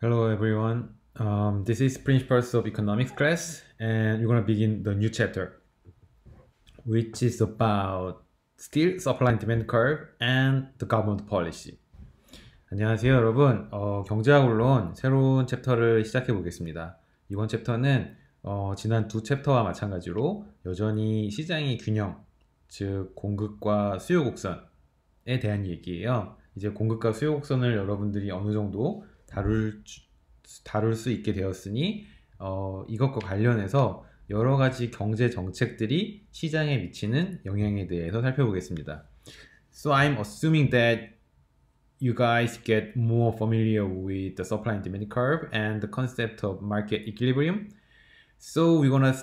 Hello everyone. This is Principles of Economics class, and we're gonna begin the new chapter, which is about still supply and demand curve and the government policy. 안녕하세요 여러분. 경제학원론 새로운 챕터를 시작해 보겠습니다. 이번 챕터는 지난 두 챕터와 마찬가지로 여전히 시장의 균형, 즉 공급과 수요 곡선에 대한 얘기예요. 이제 공급과 수요 곡선을 여러분들이 어느 정도 다룰 수 있게 되었으니 이것과 관련해서 여러 가지 경제 정책들이 시장에 미치는 영향에 대해서 살펴보겠습니다. So I'm assuming that you guys get more familiar with the supply and demand curve and the concept of market equilibrium. So we're gonna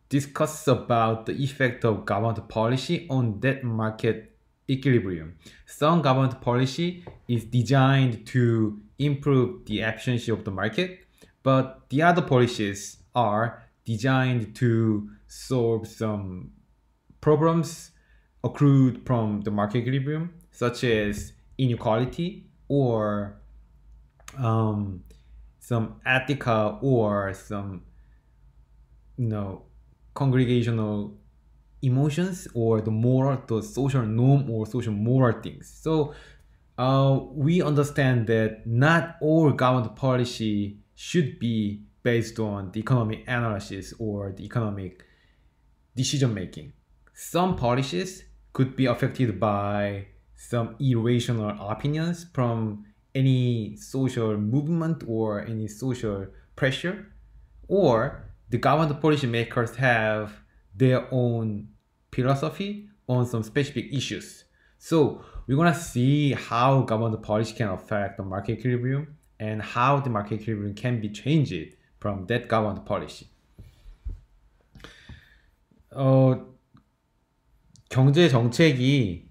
discuss about the effect of government policy on that market equilibrium. Some government policy is designed to improve the efficiency of the market, but the other policies are designed to solve some problems accrued from the market equilibrium, such as inequality or some ethical or some congregational emotions or the social norm or social moral things. So we understand that not all government policy should be based on the economic analysis or the economic decision making. Some policies could be affected by some irrational opinions from any social movement or any social pressure, or the government policy makers have their own philosophy on some specific issues. So we're gonna see how government policy can affect the market equilibrium and how the market equilibrium can be changed from that government policy. 경제 정책이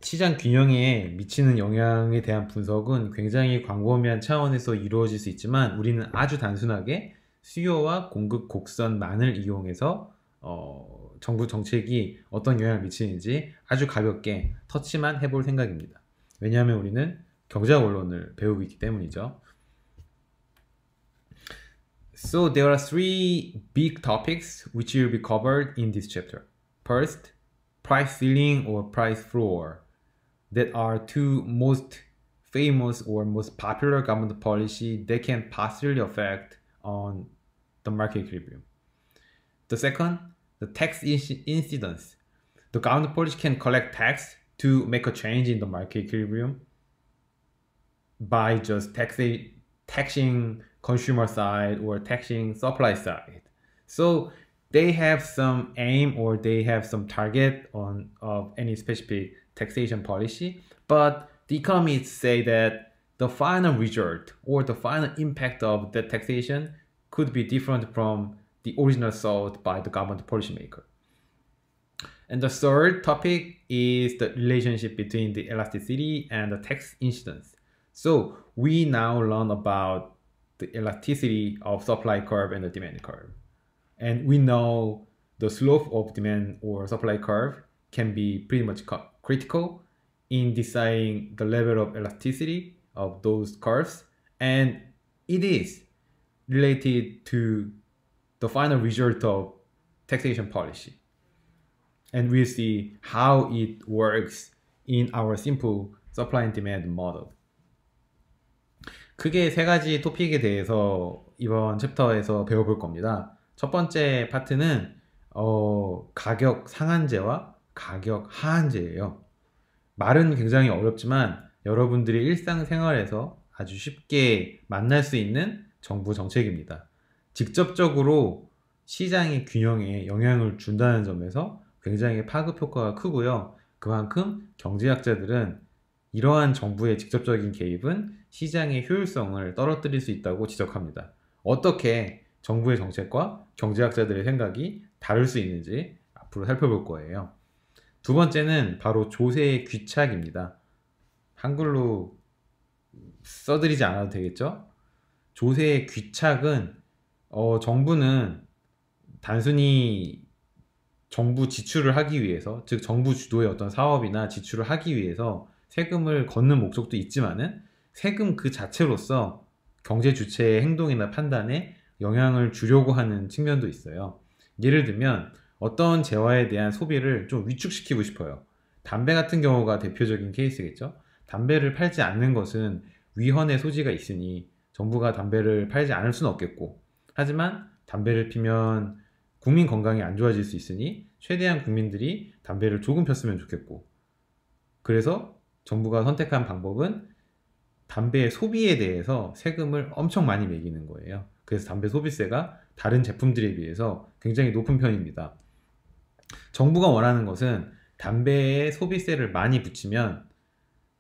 시장 균형에 미치는 영향에 대한 분석은 굉장히 광범위한 차원에서 이루어질 수 있지만 우리는 아주 단순하게 수요와 공급 곡선만을 이용해서 정부 정책이 어떤 영향을 미치는지 아주 가볍게 터치만 해볼 생각입니다. 왜냐하면 우리는 경제학 원론을 배우고 있기 때문이죠. So there are three big topics which will be covered in this chapter. First, price ceiling or price floor. That are two most famous or most popular government policy that can possibly affect on the market equilibrium. The second, the tax incidence. The government policy can collect tax to make a change in the market equilibrium by just taxing consumer side or taxing supply side. So they have some aim or they have some target of any specific taxation policy, but the economists say that the final result or the final impact of that taxation could be different from the original thought by the government policymaker. And the third topic is the relationship between the elasticity and the tax incidence. So we now learn about the elasticity of supply curve and the demand curve. And we know the slope of demand or supply curve can be pretty much critical in deciding the level of elasticity of those curves, and it is related to the final result of taxation policy. And we'll see how it works in our simple supply and demand model. 크게 세 가지 토픽에 대해서 이번 챕터에서 배워볼 겁니다. 첫 번째 파트는 가격 상한제와 가격 하한제예요. 말은 굉장히 어렵지만 여러분들이 일상생활에서 아주 쉽게 만날 수 있는 정부 정책입니다. 직접적으로 시장의 균형에 영향을 준다는 점에서 굉장히 파급 효과가 크고요. 그만큼 경제학자들은 이러한 정부의 직접적인 개입은 시장의 효율성을 떨어뜨릴 수 있다고 지적합니다. 어떻게 정부의 정책과 경제학자들의 생각이 다를 수 있는지 앞으로 살펴볼 거예요. 두 번째는 바로 조세의 귀착입니다. 한글로 써드리지 않아도 되겠죠? 조세의 귀착은 정부는 단순히 정부 지출을 하기 위해서, 즉 정부 주도의 어떤 사업이나 지출을 하기 위해서 세금을 걷는 목적도 있지만은 세금 그 자체로서 경제 주체의 행동이나 판단에 영향을 주려고 하는 측면도 있어요. 예를 들면 어떤 재화에 대한 소비를 좀 위축시키고 싶어요. 담배 같은 경우가 대표적인 케이스겠죠. 담배를 팔지 않는 것은 위헌의 소지가 있으니 정부가 담배를 팔지 않을 수는 없겠고, 하지만 담배를 피면 국민 건강이 안 좋아질 수 있으니 최대한 국민들이 담배를 조금 폈으면 좋겠고, 그래서 정부가 선택한 방법은 담배 소비에 대해서 세금을 엄청 많이 매기는 거예요. 그래서 담배 소비세가 다른 제품들에 비해서 굉장히 높은 편입니다. 정부가 원하는 것은 담배에 소비세를 많이 붙이면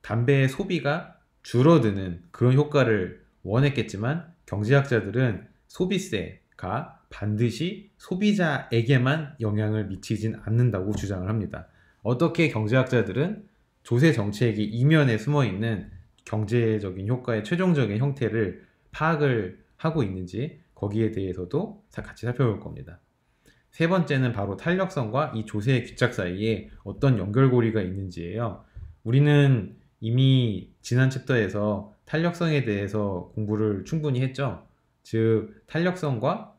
담배의 소비가 줄어드는 그런 효과를 원했겠지만, 경제학자들은 소비세가 반드시 소비자에게만 영향을 미치진 않는다고 주장을 합니다. 어떻게 경제학자들은 조세 정책이 이면에 숨어 있는 경제적인 효과의 최종적인 형태를 파악을 하고 있는지, 거기에 대해서도 같이 살펴볼 겁니다. 세 번째는 바로 탄력성과 이 조세의 귀착 사이에 어떤 연결고리가 있는지예요. 우리는 이미 지난 챕터에서 탄력성에 대해서 공부를 충분히 했죠. 즉, 탄력성과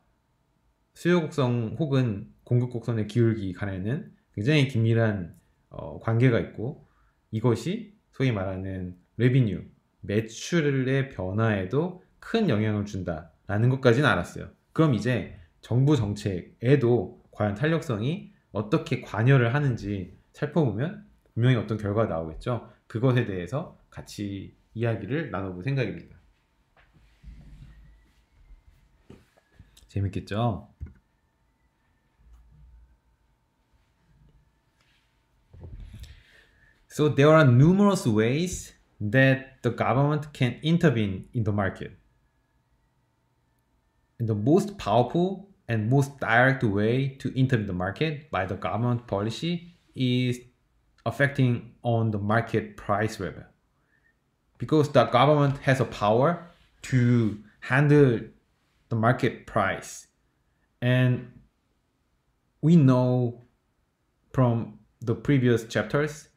수요 곡선 혹은 공급 곡선의 기울기 간에는 굉장히 긴밀한 관계가 있고, 이것이 소위 말하는 레비뉴, 매출의 변화에도 큰 영향을 준다라는 것까지는 알았어요. 그럼 이제 정부 정책에도 과연 탄력성이 어떻게 관여를 하는지 살펴보면 분명히 어떤 결과가 나오겠죠. 그것에 대해서 같이 이야기를 나눠볼 생각입니다. 재밌겠죠? So there are numerous ways that the government can intervene in the market. And the most powerful and most direct way to intervene in the market by the government policy is affecting on the market price level. Because the government has a power to handle the market price. And we know from the previous chapters,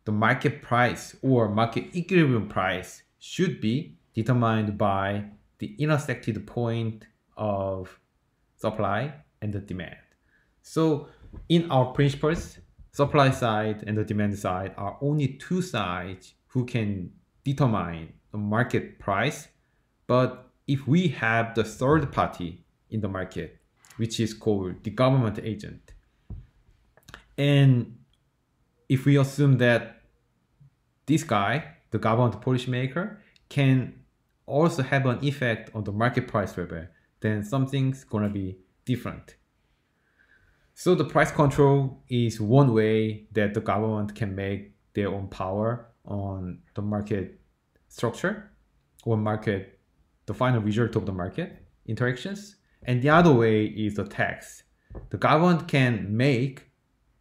the market price or market equilibrium price should be determined by the intersected point of supply and the demand. So in our principles, supply side and the demand side are only two sides who can determine the market price. But if we have the third party in the market, which is called the government agent, and if we assume that this guy, the government policymaker, can also have an effect on the market price level, then something's gonna be different. So the price control is one way that the government can make their own power on the market structure or market, the final result of the market interactions. And the other way is the tax. The government can make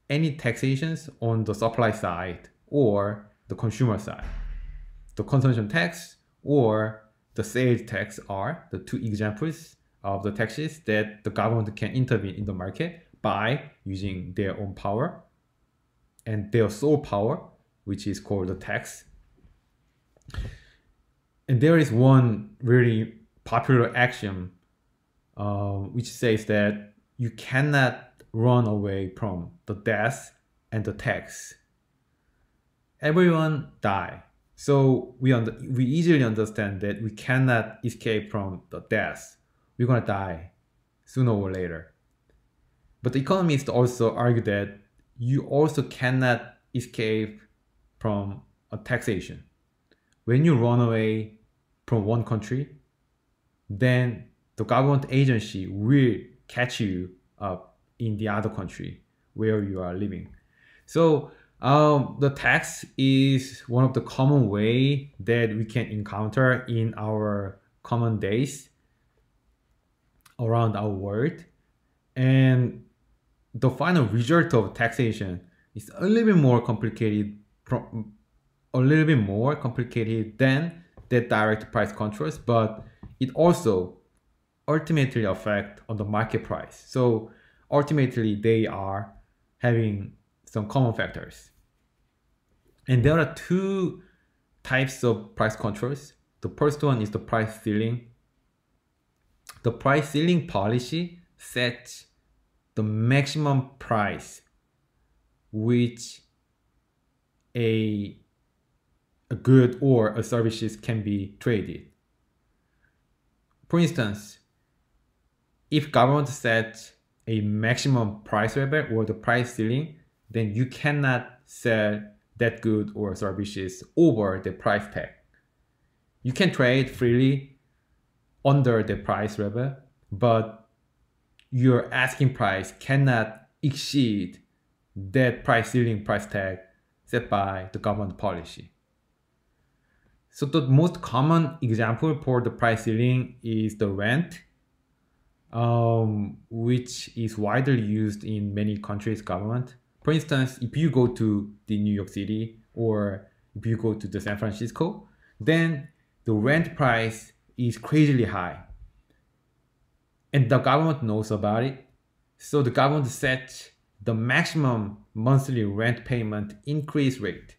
any taxations on the supply side or the consumer side. The consumption tax or the sales tax are the two examples of the taxes that the government can intervene in the market by using their own power and their sole power, which is called the tax. And there is one really popular axiom which says that you cannot run away from the death and the tax. Everyone die. So we easily understand that we cannot escape from the death. We're gonna die sooner or later. But the economists also argue that you also cannot escape from a taxation. When you run away from one country, then the government agency will catch you up in the other country where you are living. So the tax is one of the common way that we can encounter in our common days around our world. And the final result of taxation is a little bit more complicated than the direct price controls, but it also ultimately affect on the market price. So ultimately they are having some common factors. And there are two types of price controls. The first one is the price ceiling. The price ceiling policy sets the maximum price which a good or a services can be traded. For instance, if government sets a maximum price level or the price ceiling, then you cannot sell that good or services over the price tag. You can trade freely under the price level, but your asking price cannot exceed that price ceiling price tag set by the government policy. So the most common example for the price ceiling is the rent, which is widely used in many countries' government. For instance, if you go to the New York City or if you go to the San Francisco, then the rent price is crazily high. And the government knows about it. So the government sets the maximum monthly rent payment increase rate.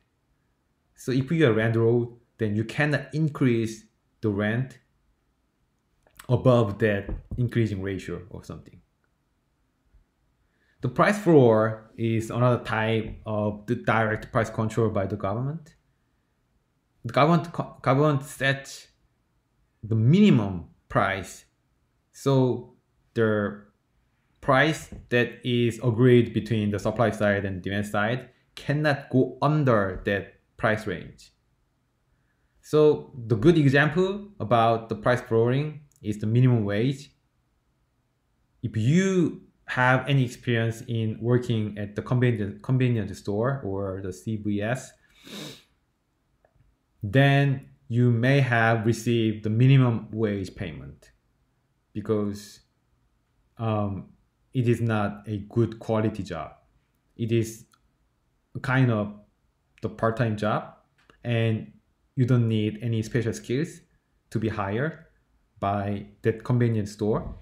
So if you are landlord, then you cannot increase the rent above that increasing ratio or something. The price floor is another type of the direct price control by the government. The government sets the minimum price. So the price that is agreed between the supply side and demand side cannot go under that price range. So the good example about the price flooring is the minimum wage. If you have any experience in working at the convenience store or the CVS, then you may have received the minimum wage payment because it is not a good quality job. It is kind of the part-time job, and you don't need any special skills to be hired by that convenience store,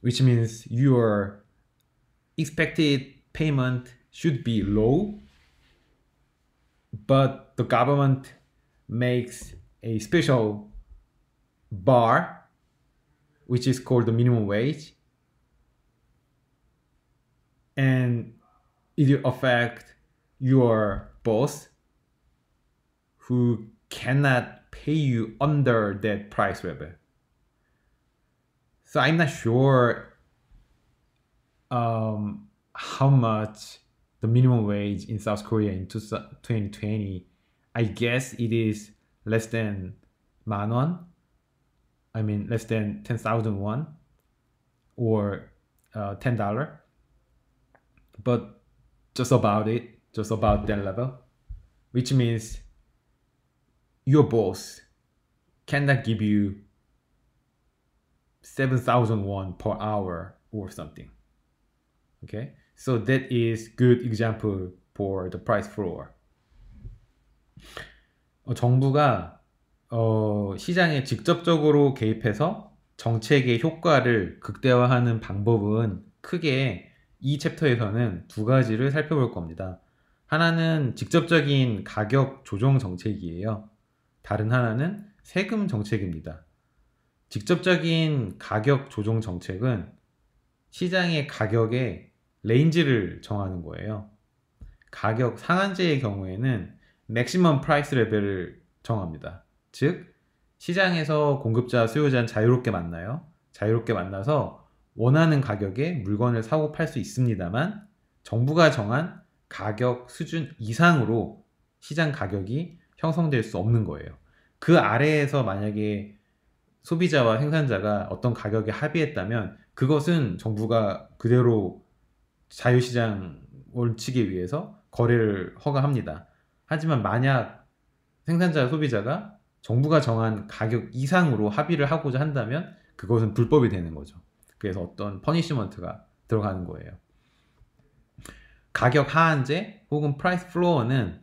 which means your expected payment should be low, but the government makes a special bar, which is called the minimum wage, and it will affect your boss who cannot pay you under that price level. So I'm not sure how much the minimum wage in South Korea in 2020. I guess it is less than 10,000 won. I mean less than 10,000 won or $10. But just about that level, which means your boss cannot give you 7,000 won per hour or something. Okay, so that is good example for the price floor. 정부가 시장에 직접적으로 개입해서 정책의 효과를 극대화하는 방법은 크게 이 챕터에서는 두 가지를 살펴볼 겁니다. 하나는 직접적인 가격 조정 정책이에요. 다른 하나는 세금 정책입니다. 직접적인 가격 조정 정책은 시장의 가격의 레인지를 정하는 거예요. 가격 상한제의 경우에는 맥시멈 프라이스 레벨을 정합니다. 즉, 시장에서 공급자, 수요자는 자유롭게 만나요. 자유롭게 만나서 원하는 가격에 물건을 사고 팔 수 있습니다만 정부가 정한 가격 수준 이상으로 시장 가격이 형성될 수 없는 거예요. 그 아래에서 만약에 소비자와 생산자가 어떤 가격에 합의했다면 그것은 정부가 그대로 자유시장 원칙에 의해서 거래를 허가합니다. 하지만 만약 생산자, 소비자가 정부가 정한 가격 이상으로 합의를 하고자 한다면 그것은 불법이 되는 거죠. 그래서 어떤 퍼니시먼트가 들어가는 거예요. 가격 하한제 혹은 프라이스 플로어는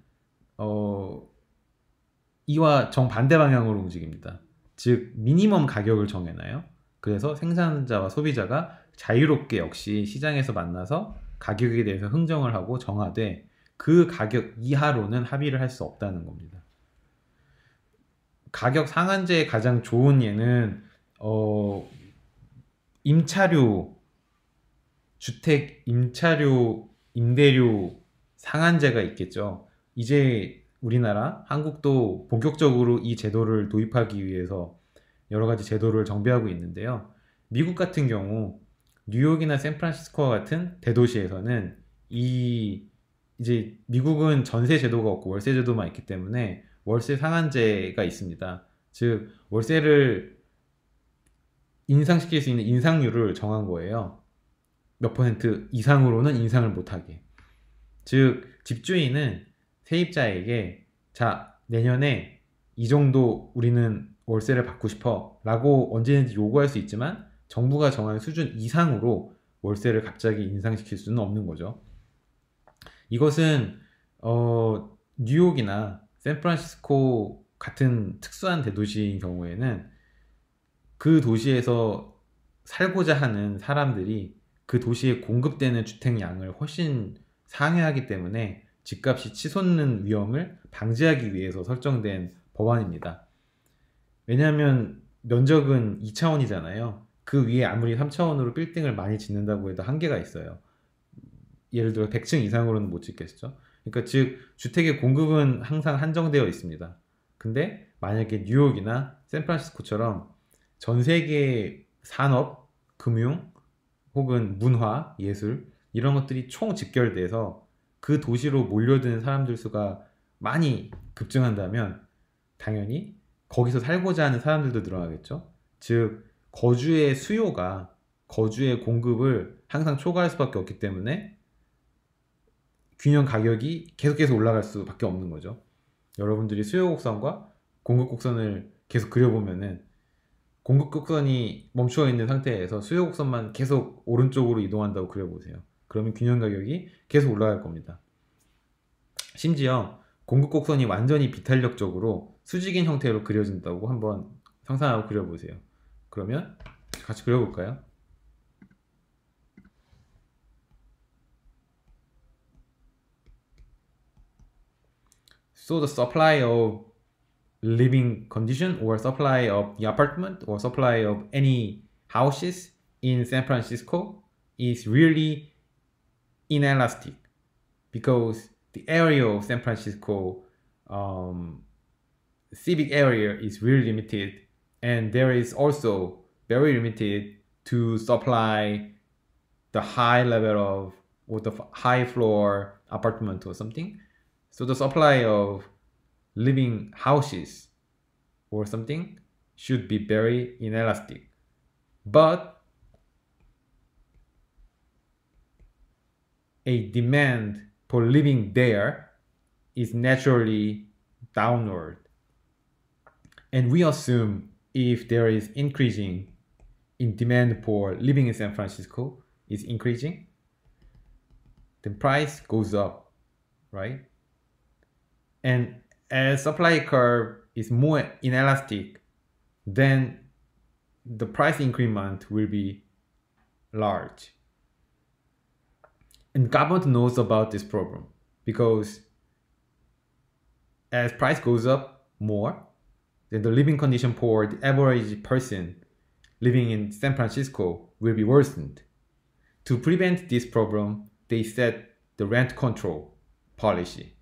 이와 정반대 방향으로 움직입니다. 즉 미니멈 가격을 정해놔요. 그래서 생산자와 소비자가 자유롭게 역시 시장에서 만나서 가격에 대해서 흥정을 하고 정하되 그 가격 이하로는 합의를 할 수 없다는 겁니다. 가격 상한제의 가장 좋은 예는 임차료, 주택 임차료, 임대료 상한제가 있겠죠. 이제 우리나라, 한국도 본격적으로 이 제도를 도입하기 위해서 여러 가지 제도를 정비하고 있는데요. 미국 같은 경우 뉴욕이나 샌프란시스코와 같은 대도시에서는 이제 미국은 전세 제도가 없고 월세 제도만 있기 때문에 월세 상한제가 있습니다. 즉 월세를 인상시킬 수 있는 인상률을 정한 거예요. 몇 퍼센트 이상으로는 인상을 못하게. 즉 집주인은 세입자에게 자 내년에 이 정도 우리는 월세를 받고 싶어 라고 언제든지 요구할 수 있지만 정부가 정한 수준 이상으로 월세를 갑자기 인상시킬 수는 없는 거죠. 이것은 뉴욕이나 샌프란시스코 같은 특수한 대도시인 경우에는 그 도시에서 살고자 하는 사람들이 그 도시에 공급되는 주택량을 훨씬 상회하기 때문에 집값이 치솟는 위험을 방지하기 위해서 설정된 법안입니다. 왜냐하면 면적은 2차원이잖아요. 그 위에 아무리 3차원으로 빌딩을 많이 짓는다고 해도 한계가 있어요. 예를 들어 100층 이상으로는 못 짓겠죠. 그러니까 즉 주택의 공급은 항상 한정되어 있습니다. 근데 만약에 뉴욕이나 샌프란시스코처럼 전 세계의 산업, 금융, 혹은 문화, 예술 이런 것들이 총 집결돼서 그 도시로 몰려드는 사람들 수가 많이 급증한다면 당연히 거기서 살고자 하는 사람들도 늘어나겠죠. 즉 거주의 수요가 거주의 공급을 항상 초과할 수밖에 없기 때문에 균형 가격이 계속해서 올라갈 수밖에 없는 거죠. 여러분들이 수요 곡선과 공급 곡선을 계속 그려보면은 공급 곡선이 멈추어 있는 상태에서 수요 곡선만 계속 오른쪽으로 이동한다고 그려보세요. 그러면 균형 가격이 계속 올라갈 겁니다. 심지어 공급 곡선이 완전히 비탄력적으로 수직인 형태로 그려진다고 한번 상상하고 그려보세요. 그러면 같이 그려볼까요? So the supply of living condition or supply of the apartment or supply of any houses in San Francisco is really inelastic because the area of San Francisco civic area is really limited, and there is also very limited to supply the high level of or the high floor apartment or something. So the supply of living houses or something should be very inelastic. But a demand for living there is naturally downward. And we assume if there is increasing in demand for living in San Francisco is increasing, then price goes up, right? And as supply curve is more inelastic, then the price increment will be large. And government knows about this problem because as price goes up more, then the living condition for the average person living in San Francisco will be worsened. To prevent this problem, they set the rent control policy.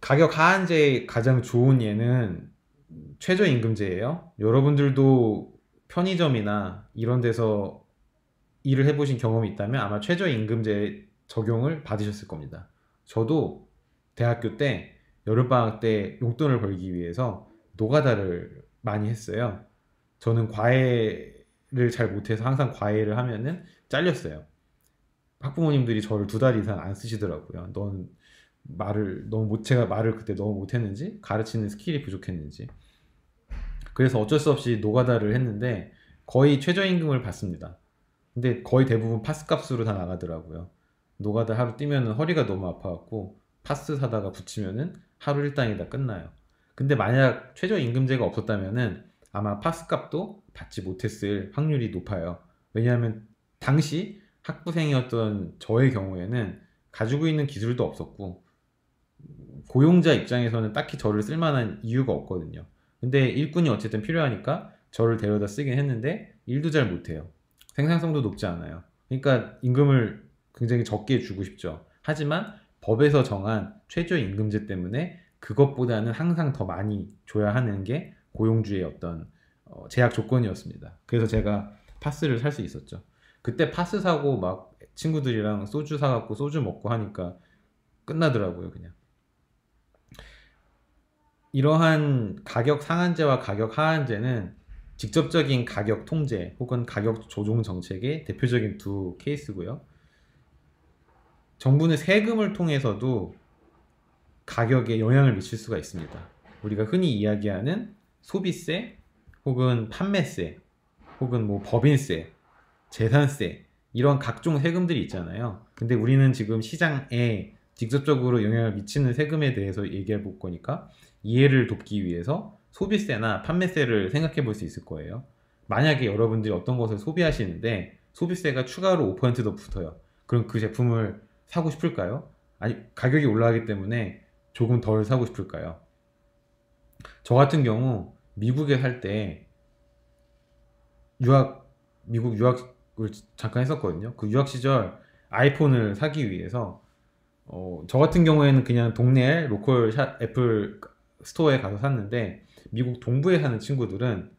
가격 하한제의 가장 좋은 예는 최저임금제예요. 여러분들도 편의점이나 이런 데서 일을 해보신 경험이 있다면 아마 최저임금제 적용을 받으셨을 겁니다. 저도 대학교 때 여름방학 때 용돈을 벌기 위해서 노가다를 많이 했어요. 저는 과외를 잘 못해서 항상 과외를 하면은 잘렸어요. 학부모님들이 저를 2달 이상 안 쓰시더라고요. 제가 말을 그때 너무 못했는지 가르치는 스킬이 부족했는지. 그래서 어쩔 수 없이 노가다를 했는데 거의 최저임금을 받습니다. 근데 거의 대부분 파스 값으로 다 나가더라고요. 노가다 하루 뛰면 허리가 너무 아파갖고 파스 사다가 붙이면은 하루 일당이 다 끝나요. 근데 만약 최저임금제가 없었다면은 아마 파스 값도 받지 못했을 확률이 높아요. 왜냐하면 당시 학부생이었던 저의 경우에는 가지고 있는 기술도 없었고 고용자 입장에서는 딱히 저를 쓸만한 이유가 없거든요. 근데 일꾼이 어쨌든 필요하니까 저를 데려다 쓰긴 했는데 일도 잘 못해요. 생산성도 높지 않아요. 그러니까 임금을 굉장히 적게 주고 싶죠. 하지만 법에서 정한 최저임금제 때문에 그것보다는 항상 더 많이 줘야 하는 게 고용주의 어떤 제약 조건이었습니다. 그래서 제가 파스를 살 수 있었죠. 그때 파스 사고 막 친구들이랑 소주 사갖고 소주 먹고 하니까 끝나더라고요, 그냥. 이러한 가격 상한제와 가격 하한제는 직접적인 가격 통제 혹은 가격 조종 정책의 대표적인 두 케이스고요. 정부는 세금을 통해서도 가격에 영향을 미칠 수가 있습니다. 우리가 흔히 이야기하는 소비세 혹은 판매세 혹은 뭐 법인세, 재산세 이런 각종 세금들이 있잖아요. 근데 우리는 지금 시장에 직접적으로 영향을 미치는 세금에 대해서 얘기해 볼 거니까 이해를 돕기 위해서 소비세나 판매세를 생각해 볼 수 있을 거예요. 만약에 여러분들이 어떤 것을 소비하시는데 소비세가 추가로 5%더 붙어요. 그럼 그 제품을 사고 싶을까요? 아니, 가격이 올라가기 때문에 조금 덜 사고 싶을까요? 저 같은 경우 미국에 살 때 미국 유학을 잠깐 했었거든요. 그 유학 시절 아이폰을 사기 위해서 저 같은 경우에는 그냥 동네 로컬 애플 스토어에 가서 샀는데 미국 동부에 사는 친구들은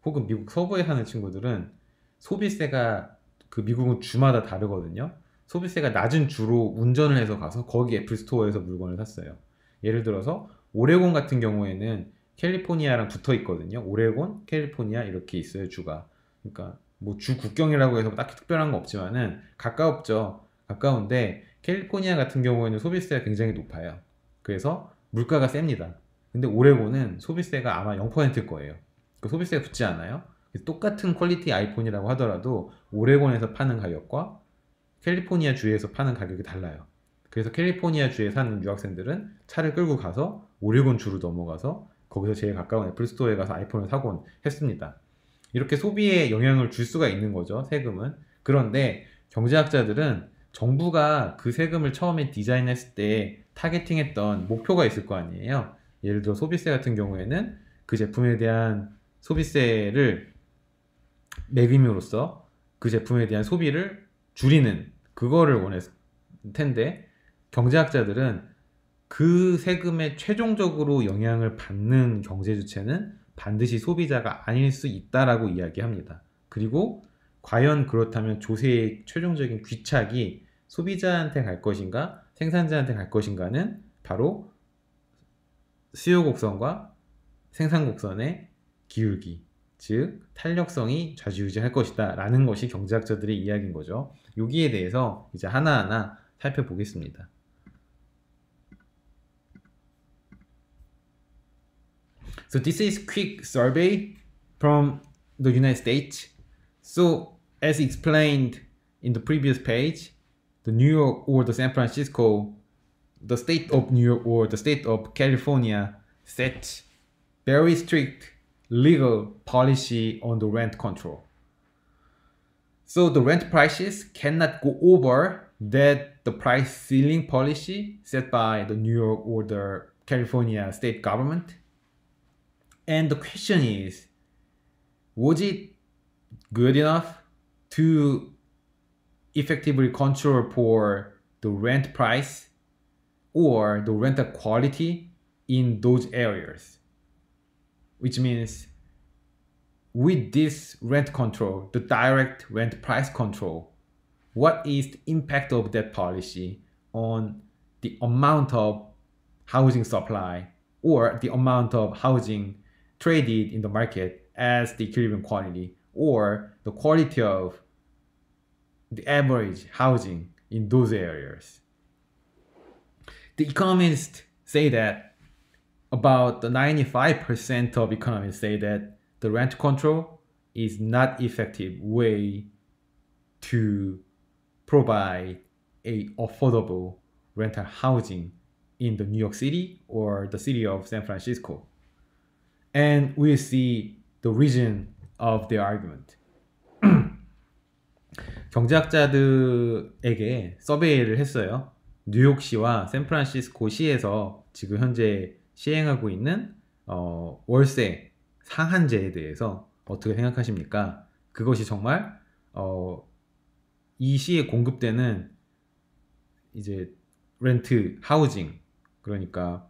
혹은 미국 서부에 사는 친구들은 소비세가 그 미국은 주마다 다르거든요. 소비세가 낮은 주로 운전을 해서 가서 거기 애플 스토어에서 물건을 샀어요. 예를 들어서 오레곤 같은 경우에는 캘리포니아랑 붙어 있거든요. 오레곤, 캘리포니아 이렇게 있어요, 주가. 그러니까 뭐 주 국경이라고 해서 딱히 특별한 거 없지만은 가까웠죠. 가까운데 캘리포니아 같은 경우에는 소비세가 굉장히 높아요. 그래서 물가가 셉니다. 근데 오레곤은 소비세가 아마 0%일 거예요. 그 소비세가 붙지 않아요. 똑같은 퀄리티 아이폰이라고 하더라도 오레곤에서 파는 가격과 캘리포니아 주에서 파는 가격이 달라요. 그래서 캘리포니아 주에 사는 유학생들은 차를 끌고 가서 오레곤 주로 넘어가서 거기서 제일 가까운 애플 스토어에 가서 아이폰을 사곤 했습니다. 이렇게 소비에 영향을 줄 수가 있는 거죠, 세금은. 그런데 경제학자들은 정부가 그 세금을 처음에 디자인했을 때 타겟팅했던 목표가 있을 거 아니에요. 예를 들어 소비세 같은 경우에는 그 제품에 대한 소비세를 매김으로써 그 제품에 대한 소비를 줄이는 그거를 원했을 텐데 경제학자들은 그 세금에 최종적으로 영향을 받는 경제 주체는 반드시 소비자가 아닐 수 있다라고 이야기합니다. 그리고 과연 그렇다면 조세의 최종적인 귀착이 소비자한테 갈 것인가 생산자한테 갈 것인가는 바로 수요 곡선과 생산 곡선의 기울기, 즉 탄력성이 좌지우지할 것이다 라는 것이 경제학자들의 이야기인 거죠. 여기에 대해서 이제 하나하나 살펴보겠습니다. So this is quick survey from the United States. So as explained in the previous page, the New York or the San Francisco, the state of New York or the state of California set very strict legal policy on the rent control. So the rent prices cannot go over that the price ceiling policy set by the New York or the California state government. And the question is, was it good enough to effectively control for the rent price or the rental quality in those areas? Which means with this rent control, the direct rent price control, what is the impact of that policy on the amount of housing supply or the amount of housing traded in the market as the equilibrium quantity or the quality of the average housing in those areas? The economists say that about the 95% of economists say that the rent control is not effective way to provide a affordable rental housing in the New York City or the city of San Francisco. And we'll see the reason of their argument. 경제학자들에게 서베이를 했어요. 뉴욕시와 샌프란시스코시에서 지금 현재 시행하고 있는 월세 상한제에 대해서 어떻게 생각하십니까? 그것이 정말 이 시에 공급되는 이제 렌트, 하우징, 그러니까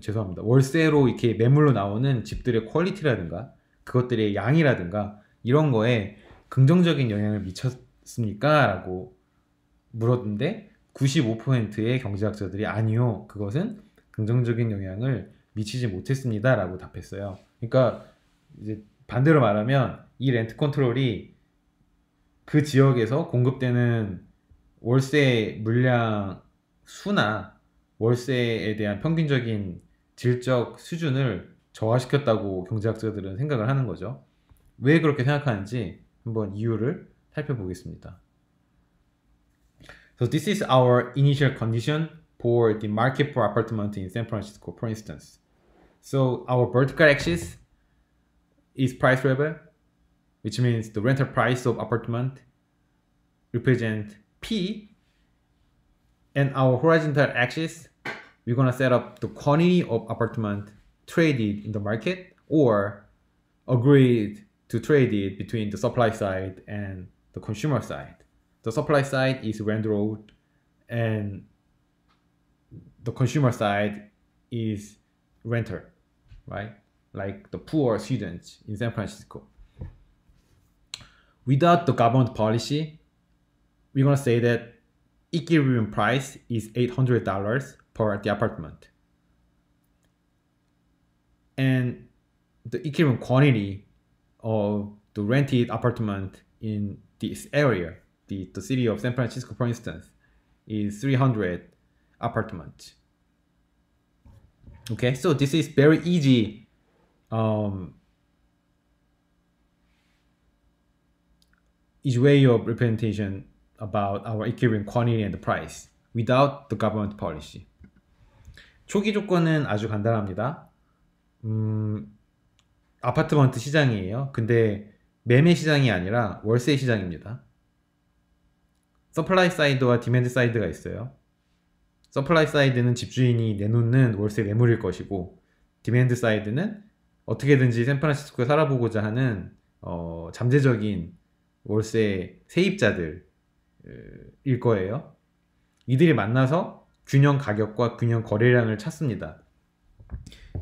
죄송합니다. 월세로 이렇게 매물로 나오는 집들의 퀄리티라든가 그것들의 양이라든가 이런 거에 긍정적인 영향을 미쳤습니까? 라고 물었는데 95%의 경제학자들이 아니요, 그것은 긍정적인 영향을 미치지 못했습니다 라고 답했어요. 그러니까 이제 반대로 말하면 이 렌트 컨트롤이 그 지역에서 공급되는 월세 물량 수나 월세에 대한 평균적인 질적 수준을 저하시켰다고 경제학자들은 생각을 하는 거죠. 왜 그렇게 생각하는지 한번 이유를 살펴보겠습니다. So this is our initial condition for the market for apartment in San Francisco, for instance. So our vertical axis is price level, which means the rental price of apartment represent P, and our horizontal axis, we're gonna set up the quantity of apartment traded in the market or agreed to trade it between the supply side and the consumer side. The supply side is landlord and the consumer side is renter, right? Like the poor students in San Francisco. Without the government policy, we're gonna say that equilibrium price is $800 per the apartment. And the equilibrium quantity of the rented apartment in this area, the city of San Francisco, for instance, is 300 apartments. Okay, so this is very easy each way of representation about our equilibrium quantity and the price without the government policy. 초기 조건은 아주 간단합니다. 아파트먼트 시장이에요. 근데 매매 시장이 아니라 월세 시장입니다. 서플라이 사이드와 디맨드 사이드가 있어요. 서플라이 사이드는 집주인이 내놓는 월세 매물일 것이고, 디맨드 사이드는 어떻게든지 샌프란시스코에 살아보고자 하는 잠재적인 월세 세입자들일 거예요. 이들이 만나서 균형 가격과 균형 거래량을 찾습니다.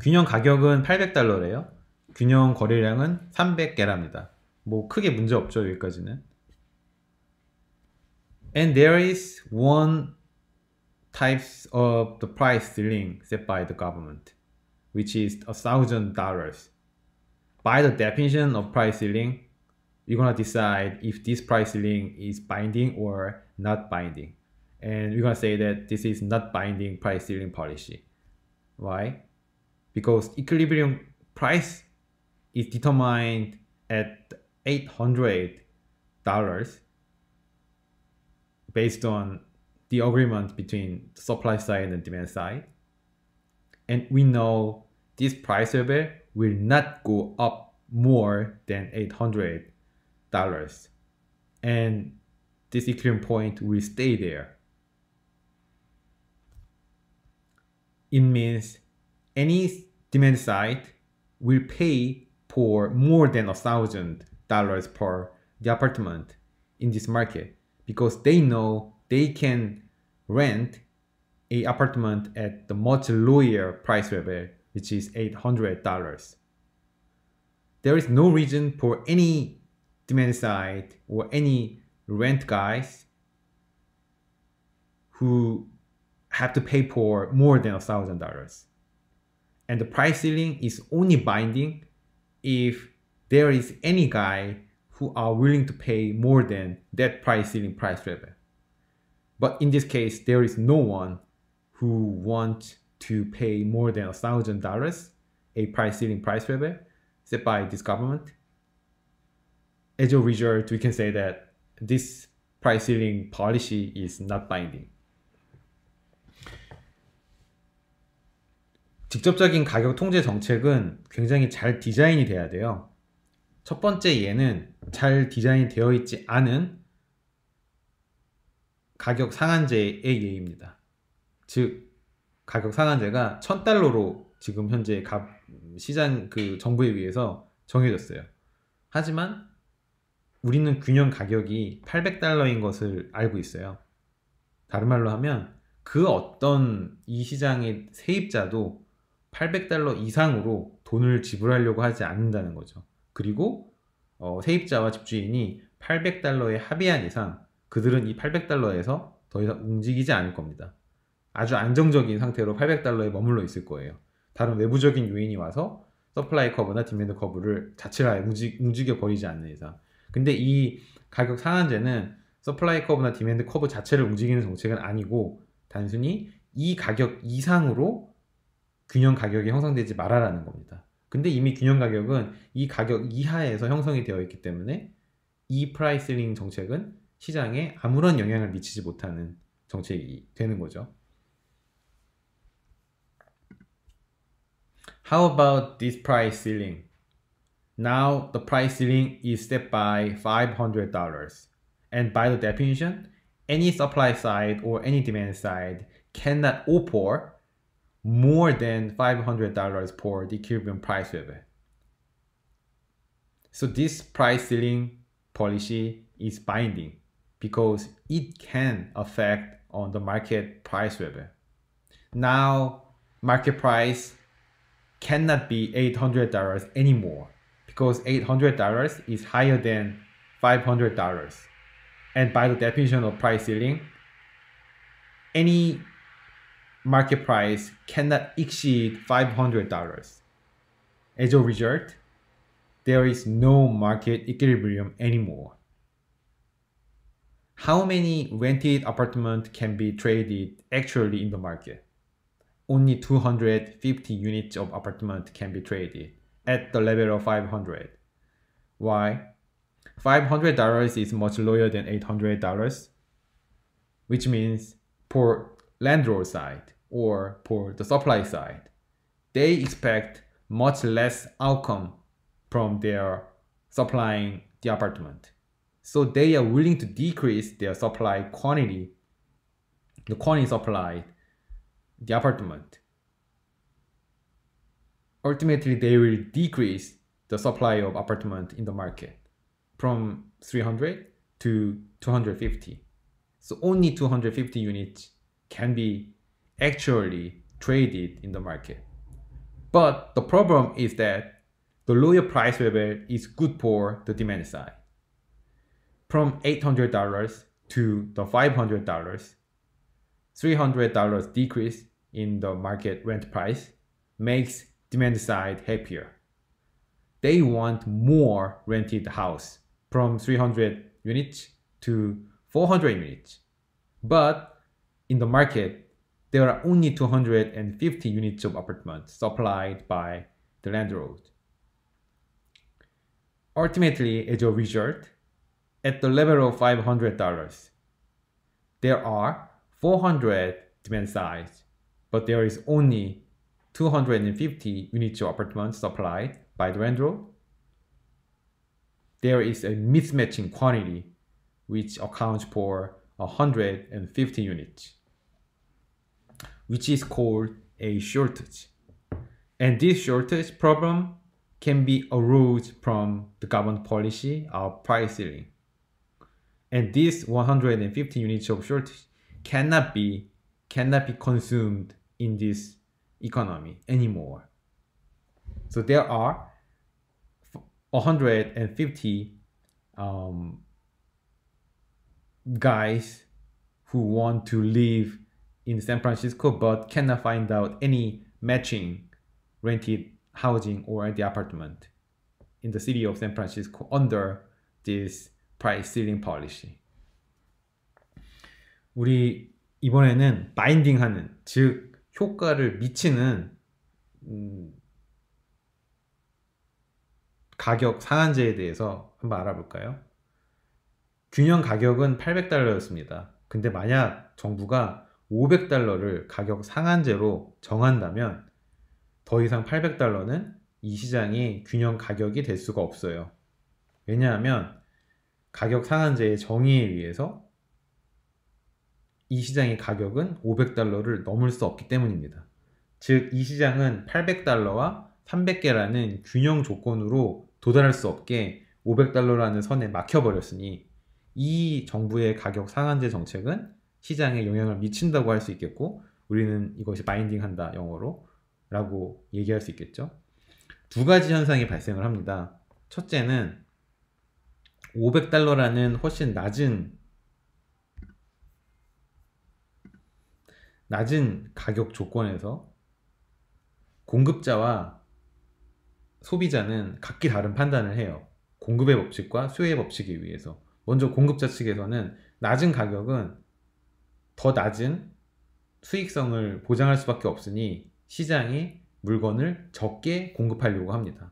균형 가격은 $800래요. 균형 거래량은 300개랍니다. 뭐 크게 문제 없죠, 여기까지는. And there is one types of the price ceiling set by the government, which is $1,000. By the definition of price ceiling, you're gonna decide if this price ceiling is binding or not binding. And we're gonna say that this is not binding price ceiling policy. Why? Because equilibrium price is determined at $800 based on the agreement between the supply side and demand side. And we know this price level will not go up more than $800. And this equilibrium point will stay there. It means any demand side will pay for more than $1,000 per the apartment in this market, because they know they can rent a apartment at the much lower price level, which is $800. There is no reason for any demand side or any rent guys who have to pay for more than $1,000. And the price ceiling is only binding if there is any guy who are willing to pay more than that price ceiling price level. But in this case, there is no one who wants to pay more than $1,000, a price ceiling price level set by this government. As a result, we can say that this price ceiling policy is not binding. 직접적인 가격 통제 정책은 굉장히 잘 디자인이 돼야 돼요. 첫 번째 예는 잘 디자인이 되어 있지 않은 가격 상한제의 예입니다. 즉 가격 상한제가 $1000로 지금 현재 시장 정부에 의해서 정해졌어요. 하지만 우리는 균형 가격이 $800인 것을 알고 있어요. 다른 말로 하면 그 어떤 이 시장의 세입자도 $800 이상으로 돈을 지불하려고 하지 않는다는 거죠. 그리고 세입자와 집주인이 $800에 합의한 이상 그들은 이 $800에서 더 이상 움직이지 않을 겁니다. 아주 안정적인 상태로 $800에 머물러 있을 거예요. 다른 외부적인 요인이 와서 서플라이 커브나 디맨드 커브를 자체를 아예 움직여 버리지 않는 이상. 근데 이 가격 상한제는 서플라이 커브나 디맨드 커브 자체를 움직이는 정책은 아니고 단순히 이 가격 이상으로 균형 가격이 형성되지 말아라는 겁니다. 근데 이미 균형 가격은 이 가격 이하에서 형성이 되어 있기 때문에 이 프라이슬링 정책은 시장에 아무런 영향을 미치지 못하는 정책이 되는 거죠. How about this price ceiling? Now the price ceiling is set by $500. And by the definition, any supply side or any demand side cannot offer more than $500 per the equilibrium price level. So this price ceiling policy is binding because it can affect on the market price level. Now market price cannot be $800 anymore because $800 is higher than $500. And by the definition of price ceiling, any market price cannot exceed $500. As a result, there is no market equilibrium anymore. How many rented apartments can be traded actually in the market? Only 250 units of apartment can be traded at the level of 500. Why? $500 is much lower than $800, which means for landlord side or for the supply side, they expect much less outcome from their supplying the apartment. So they are willing to decrease their supply quantity, the quantity supplied the apartment. Ultimately, they will decrease the supply of apartment in the market from 300 to 250. So only 250 units can be actually traded in the market. But the problem is that the lower price level is good for the demand side. From $800 to the $500, $300 decrease in the market rent price makes demand side happier. They want more rented house from 300 units to 400 units. But in the market, there are only 250 units of apartments supplied by the landlord. Ultimately, as a result, at the level of $500, there are 400 demand sides, but there is only 250 units of apartments supplied by the landlord. There is a mismatching quantity which accounts for 150 units, which is called a shortage. And this shortage problem can be arose from the government policy of price ceiling. And this 150 units of shortage cannot be consumed in this economy anymore. So there are 150 guys who want to live in San Francisco but cannot find out any matching rented housing or the apartment in the city of San Francisco under this price ceiling policy. 우리 이번에는 바인딩하는, 즉 효과를 미치는 가격 상한제에 대해서 한번 알아볼까요? 균형 가격은 $800였습니다. 근데 만약 정부가 $500를 가격 상한제로 정한다면 더 이상 $800는 이 시장의 균형 가격이 될 수가 없어요. 왜냐하면 가격 상한제의 정의에 의해서 이 시장의 가격은 $500를 넘을 수 없기 때문입니다. 즉, 이 시장은 $800와 300개라는 균형 조건으로 도달할 수 없게 $500라는 선에 막혀버렸으니 이 정부의 가격 상한제 정책은 시장에 영향을 미친다고 할 수 있겠고, 우리는 이것이 바인딩한다, 영어로 라고 얘기할 수 있겠죠. 두 가지 현상이 발생을 합니다. 첫째는 $500라는 훨씬 낮은 가격 조건에서 공급자와 소비자는 각기 다른 판단을 해요. 공급의 법칙과 수요의 법칙에 의해서. 먼저 공급자 측에서는 낮은 가격은 더 낮은 수익성을 보장할 수밖에 없으니 시장이 물건을 적게 공급하려고 합니다.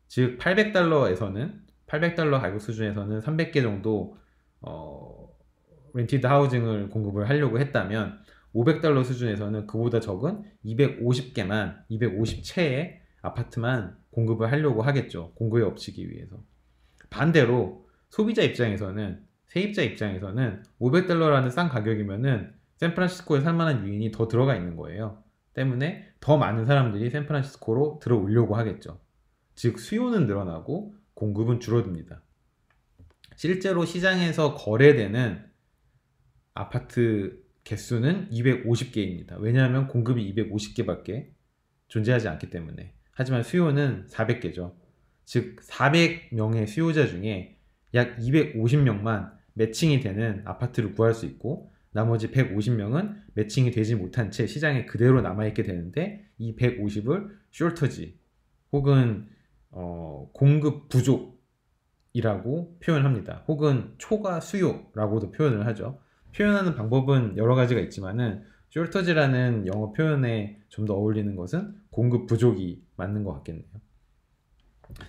즉 $800 가격 수준에서는 300개 정도 렌티드 하우징을 공급을 하려고 했다면 $500 수준에서는 그보다 적은 250채의 아파트만 공급을 하려고 하겠죠. 공급의 법칙에 의해서. 반대로 소비자 입장에서는, 세입자 입장에서는 $500라는 싼 가격이면은 샌프란시스코에 살만한 유인이 더 들어가 있는 거예요. 때문에 더 많은 사람들이 샌프란시스코로 들어오려고 하겠죠. 즉 수요는 늘어나고 공급은 줄어듭니다. 실제로 시장에서 거래되는 아파트 개수는 250개입니다. 왜냐하면 공급이 250개밖에 존재하지 않기 때문에. 하지만 수요는 400개죠. 즉 400명의 수요자 중에 약 250명만 매칭이 되는 아파트를 구할 수 있고, 나머지 150명은 매칭이 되지 못한 채 시장에 그대로 남아있게 되는데, 이 150을 숄터지 혹은 공급 부족이라고 표현합니다. 혹은 초과 수요라고도 표현을 하죠. 표현하는 방법은 여러 가지가 있지만은 숄터지라는 영어 표현에 좀 더 어울리는 것은 공급 부족이 맞는 것 같겠네요.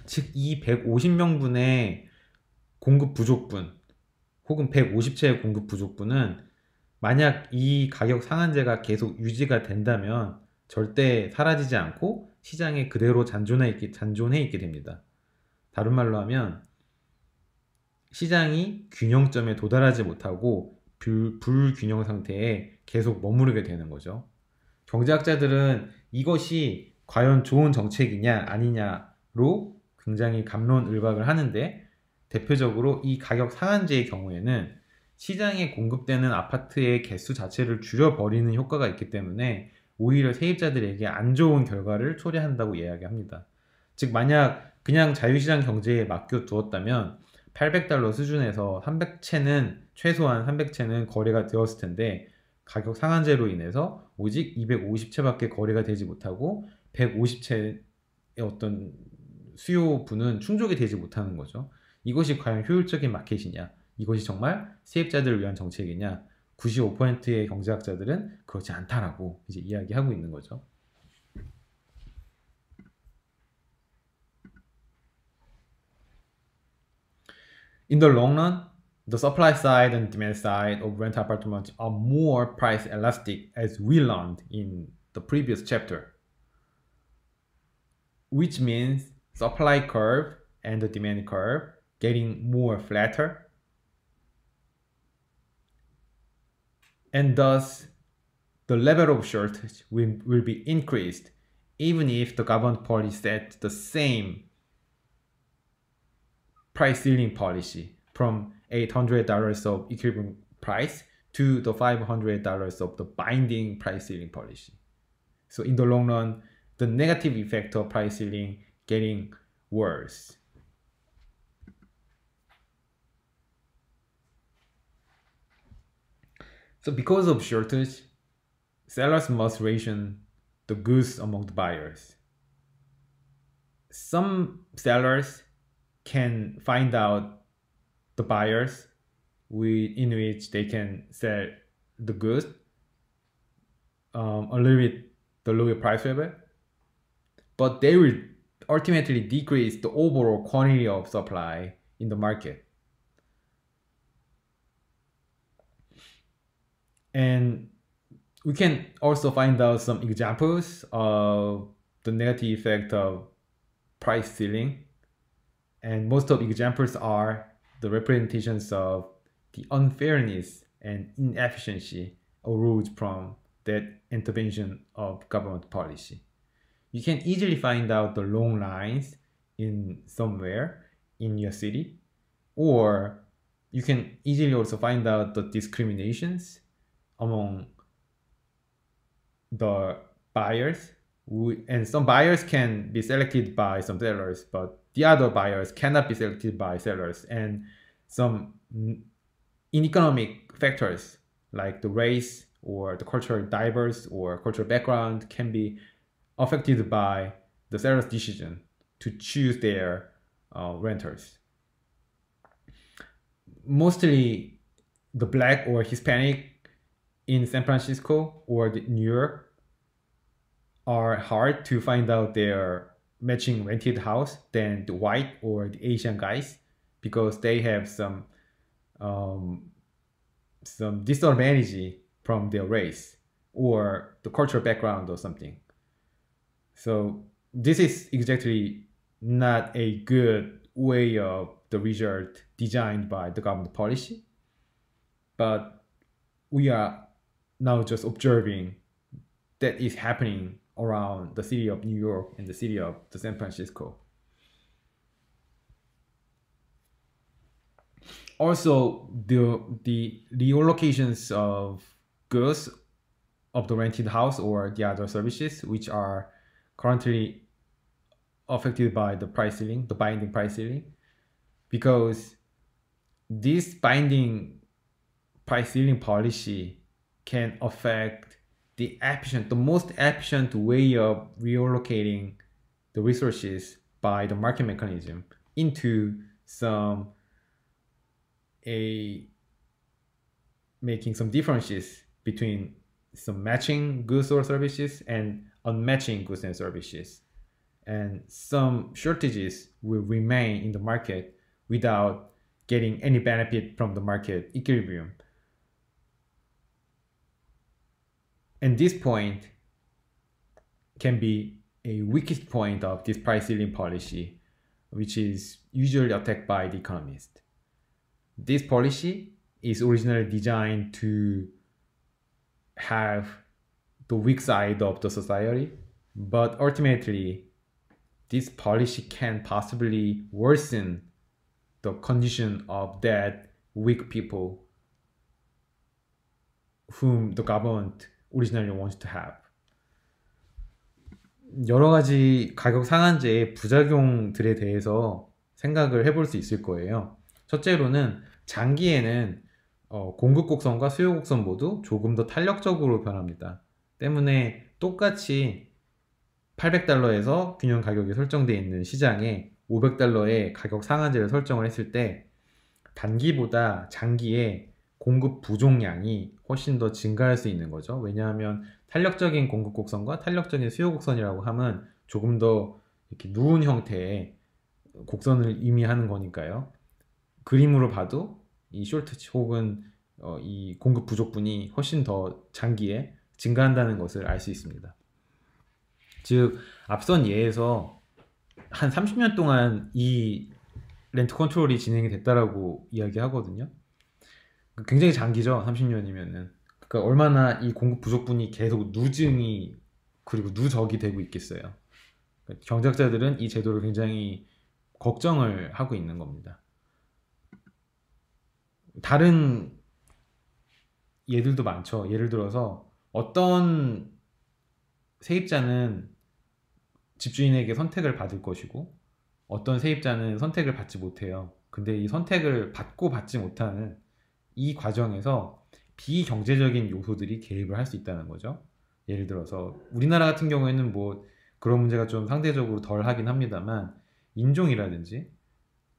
즉 이 150명분의 공급 부족분 혹은 150채의 공급 부족분은 만약 이 가격 상한제가 계속 유지가 된다면 절대 사라지지 않고 시장에 그대로 잔존해 있게 됩니다. 다른 말로 하면 시장이 균형점에 도달하지 못하고 불균형 상태에 계속 머무르게 되는 거죠. 경제학자들은 이것이 과연 좋은 정책이냐 아니냐로 굉장히 갑론을박을 하는데, 대표적으로 이 가격 상한제의 경우에는 시장에 공급되는 아파트의 개수 자체를 줄여버리는 효과가 있기 때문에 오히려 세입자들에게 안 좋은 결과를 초래한다고 이야기합니다. 즉 만약 그냥 자유시장 경제에 맡겨두었다면 $800 수준에서 최소한 300채는 거래가 되었을 텐데, 가격 상한제로 인해서 오직 250채밖에 거래가 되지 못하고 150채의 어떤 수요분은 충족이 되지 못하는 거죠. 이것이 과연 효율적인 마켓이냐, 이것이 정말 세입자들을 위한 정책이냐, 95%의 경제학자들은 그렇지 않다라고 이제 이야기하고 있는 거죠. In the long run, the supply side and demand side of rental apartments are more price elastic, as we learned in the previous chapter, which means supply curve and the demand curve getting more flatter, and thus the level of shortage will be increased even if the government policy set the same price ceiling policy from $800 of equivalent price to the $500 of the binding price ceiling policy. So in the long run, the negative effect of price ceiling getting worse. So because of shortage, sellers must ration the goods among the buyers. Some sellers can find out the buyers in which they can sell the goods a little bit the lower price level, but they will ultimately decrease the overall quantity of supply in the market. And we can also find out some examples of the negative effect of price ceiling. And most of the examples are the representations of the unfairness and inefficiency arose from that intervention of government policy. You can easily find out the long lines in somewhere in your city, or you can easily also find out the discriminations among the buyers, and some buyers can be selected by some sellers, but the other buyers cannot be selected by sellers, and some ineconomic factors like the race or the cultural diverse or cultural background can be affected by the seller's decision to choose their renters. Mostly the Black or Hispanic in San Francisco or New York are hard to find out their matching rented house than the white or the Asian guys, because they have some disadvantage from their race or the cultural background or something. So this is exactly not a good way of the result designed by the government policy, but we are now just observing that is happening around the city of New York and the city of the San Francisco. Also, the reallocations of goods of the rented house or the other services which are currently affected by the price ceiling, the binding price ceiling, because this binding price ceiling policy can affect the most efficient way of reallocating the resources by the market mechanism into making some differences between some matching goods or services and unmatching goods and services. And some shortages will remain in the market without getting any benefit from the market equilibrium. And this point can be a weakest point of this price ceiling policy, which is usually attacked by the economist. This policy is originally designed to have the weak side of the society, but ultimately this policy can possibly worsen the condition of that weak people whom the government originally wants to have. 여러 가지 가격 상한제의 부작용들에 대해서 생각을 해볼 수 있을 거예요. 첫째로는 장기에는 공급 곡선과 수요 곡선 모두 조금 더 탄력적으로 변합니다. 때문에 똑같이 $800에서 균형 가격이 설정되어 있는 시장에 $500의 가격 상한제를 설정을 했을 때 단기보다 장기에 공급 부족량이 훨씬 더 증가할 수 있는 거죠. 왜냐하면 탄력적인 공급 곡선과 탄력적인 수요 곡선이라고 하면 조금 더 이렇게 누운 형태의 곡선을 의미하는 거니까요. 그림으로 봐도 이 쇼트치 혹은 이 공급 부족분이 훨씬 더 장기에 증가한다는 것을 알 수 있습니다. 즉 앞선 예에서 한 30년 동안 이 렌트 컨트롤이 진행이 됐다라고 이야기하거든요. 굉장히 장기죠. 30년이면은. 그러니까 얼마나 이 공급 부족분이 계속 누증이 그리고 누적이 되고 있겠어요. 그러니까 경제학자들은 이 제도를 굉장히 걱정을 하고 있는 겁니다. 다른 예들도 많죠. 예를 들어서 어떤 세입자는 집주인에게 선택을 받을 것이고 어떤 세입자는 선택을 받지 못해요. 근데 이 선택을 받고 받지 못하는 이 과정에서 비경제적인 요소들이 개입을 할 수 있다는 거죠. 예를 들어서 우리나라 같은 경우에는 뭐 그런 문제가 좀 상대적으로 덜 하긴 합니다만 인종이라든지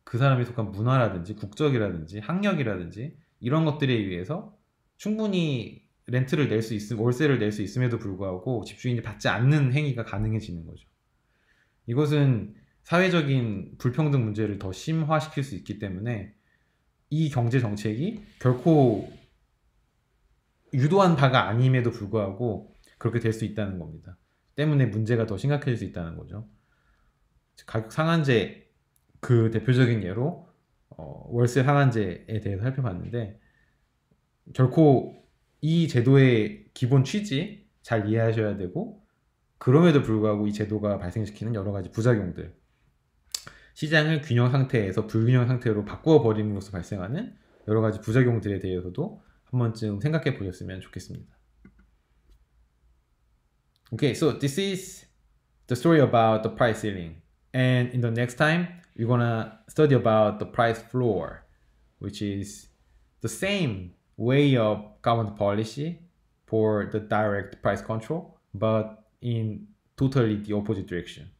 그 사람이 속한 문화라든지 국적이라든지 학력이라든지 이런 것들에 의해서 충분히 렌트를 낼 수 있음, 월세를 낼 수 있음에도 불구하고 집주인이 받지 않는 행위가 가능해지는 거죠. 이것은 사회적인 불평등 문제를 더 심화시킬 수 있기 때문에 이 경제 정책이 결코 유도한 바가 아님에도 불구하고 그렇게 될 수 있다는 겁니다. 때문에 문제가 더 심각해질 수 있다는 거죠. 가격 상한제 그 대표적인 예로 월세 상한제에 대해서 살펴봤는데 결코 이 제도의 기본 취지 잘 이해하셔야 되고, 그럼에도 불구하고 이 제도가 발생시키는 여러 가지 부작용들, 시장을 균형 상태에서 불균형 상태로 바꾸어 버림으로써 발생하는 여러 가지 부작용들에 대해서도 한 번쯤 생각해 보셨으면 좋겠습니다. Okay, so this is the story about the price ceiling. And in the next time, we're gonna study about the price floor, which is the same way of government policy for the direct price control, but in totally the opposite direction.